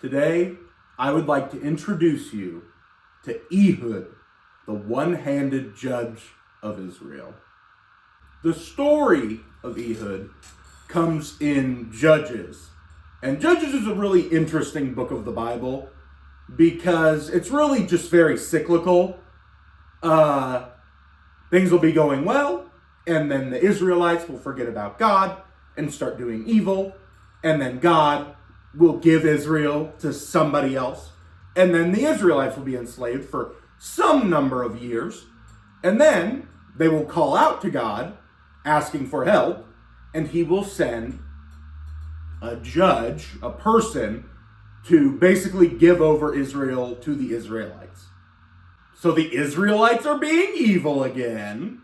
Today, I would like to introduce you to Ehud, the one-handed judge of Israel. The story of Ehud comes in Judges. And Judges is a really interesting book of the Bible because it's really just very cyclical. Things will be going well, and then the Israelites will forget about God and start doing evil, and then God will give Israel to somebody else, and then the Israelites will be enslaved for some number of years, and then they will call out to God asking for help, and he will send a judge, a person, to basically give over Israel to the Israelites. So the Israelites are being evil again.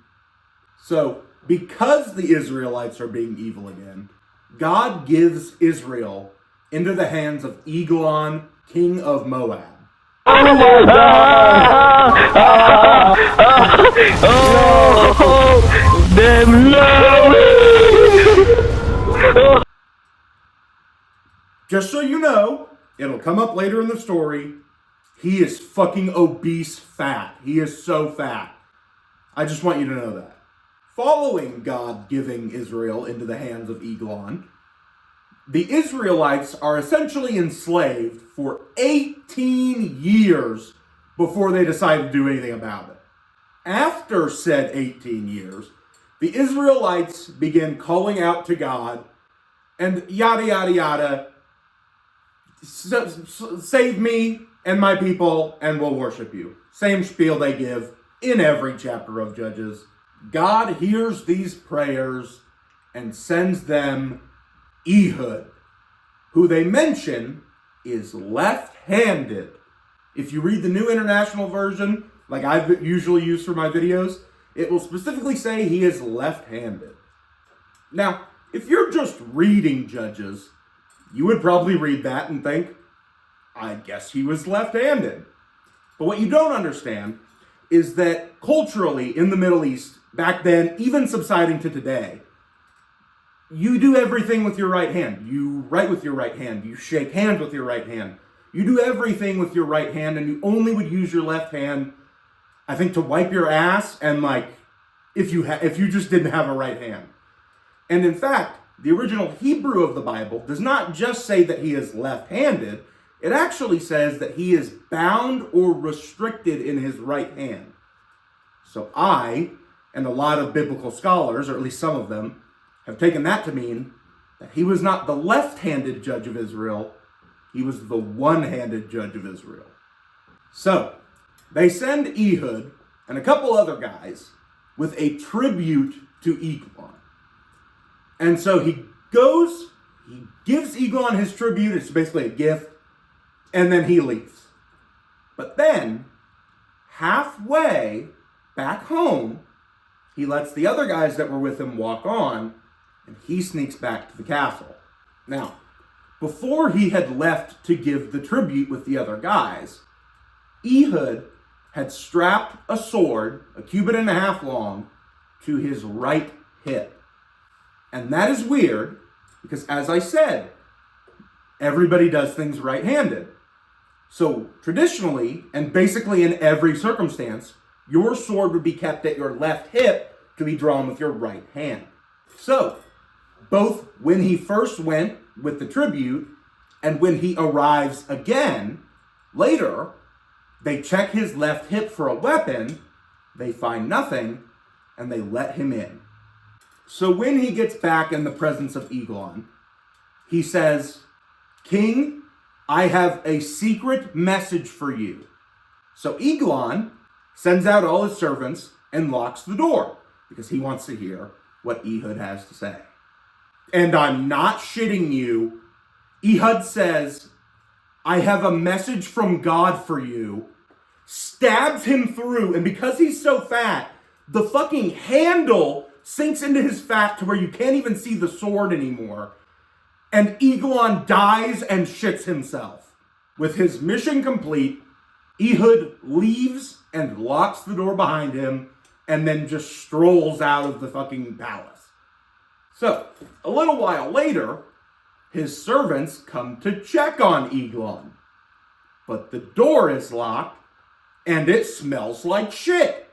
So because the Israelites are being evil again, God gives Israel into the hands of Eglon, king of Moab. Oh my God! Oh, them love. Just so you know, it'll come up later in the story, he is fucking obese fat. He is so fat. I just want you to know that. Following God giving Israel into the hands of Eglon, the Israelites are essentially enslaved for 18 years before they decide to do anything about it. After said 18 years, the Israelites begin calling out to God and yada, yada, yada. Save me and my people and we'll worship you. Same spiel they give in every chapter of Judges. God hears these prayers and sends them Ehud, who they mention is left-handed. If you read the New International Version, like I usually use for my videos, it will specifically say he is left-handed. Now, if you're just reading Judges, you would probably read that and think, I guess he was left-handed. But what you don't understand is that culturally in the Middle East, back then, even subsiding to today, you do everything with your right hand. You write with your right hand. You shake hands with your right hand. You do everything with your right hand, and you only would use your left hand, I think, to wipe your ass, and like, if you just didn't have a right hand. And in fact, the original Hebrew of the Bible does not just say that he is left-handed. It actually says that he is bound or restricted in his right hand. So I, and a lot of biblical scholars, or at least some of them, have taken that to mean that he was not the left-handed judge of Israel, he was the one-handed judge of Israel. So, they send Ehud and a couple other guys with a tribute to Eglon. And so he gives Eglon his tribute, it's basically a gift, and then he leaves. But then, halfway back home, he lets the other guys that were with him walk on, and he sneaks back to the castle. Now, before he had left to give the tribute with the other guys, Ehud had strapped a sword, a cubit and a half long, to his right hip. And that is weird, because as I said, everybody does things right-handed. So traditionally, and basically in every circumstance, your sword would be kept at your left hip to be drawn with your right hand. So, both when he first went with the tribute and when he arrives again later, they check his left hip for a weapon, they find nothing, and they let him in. So when he gets back in the presence of Eglon, he says, King, I have a secret message for you. So Eglon sends out all his servants and locks the door because he wants to hear what Ehud has to say. And I'm not shitting you. Ehud says, I have a message from God for you, stabs him through, and because he's so fat, the fucking handle sinks into his fat to where you can't even see the sword anymore. And Eglon dies and shits himself. With his mission complete, Ehud leaves and locks the door behind him and then just strolls out of the fucking palace. So, a little while later, his servants come to check on Eglon. But the door is locked and it smells like shit.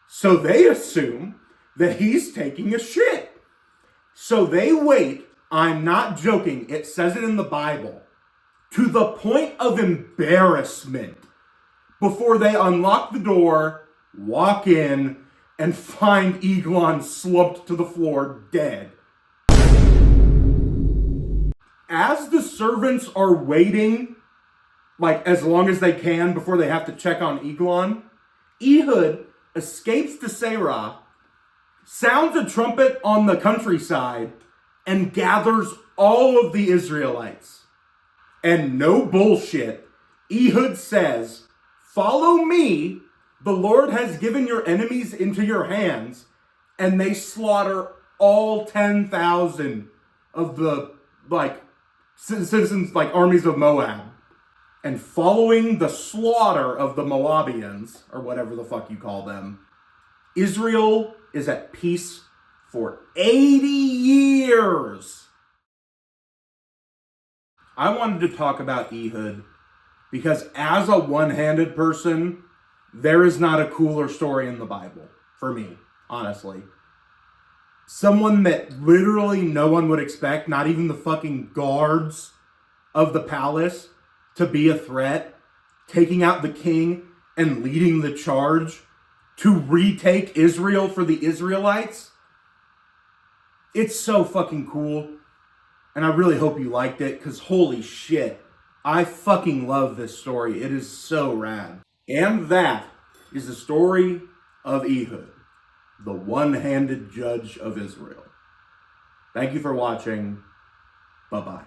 So they assume that he's taking a shit. So they wait, I'm not joking, it says it in the Bible, to the point of embarrassment before they unlock the door, walk in, and find Eglon slumped to the floor dead. As the servants are waiting, like as long as they can before they have to check on Eglon, Ehud escapes to Serah, sounds a trumpet on the countryside, and gathers all of the Israelites. And no bullshit, Ehud says, "Follow me, the Lord has given your enemies into your hands," and they slaughter all 10,000 of the, citizens, armies of Moab. And following the slaughter of the Moabians, or whatever the fuck you call them, Israel is at peace for 80 years. I wanted to talk about Ehud because as a one-handed person, there is not a cooler story in the Bible, for me, honestly. Someone that literally no one would expect, not even the fucking guards of the palace, to be a threat, taking out the king and leading the charge to retake Israel for the Israelites. It's so fucking cool. And I really hope you liked it, because holy shit, I fucking love this story. It is so rad. And that is the story of Ehud, the one-handed judge of Israel. Thank you for watching. Bye-bye.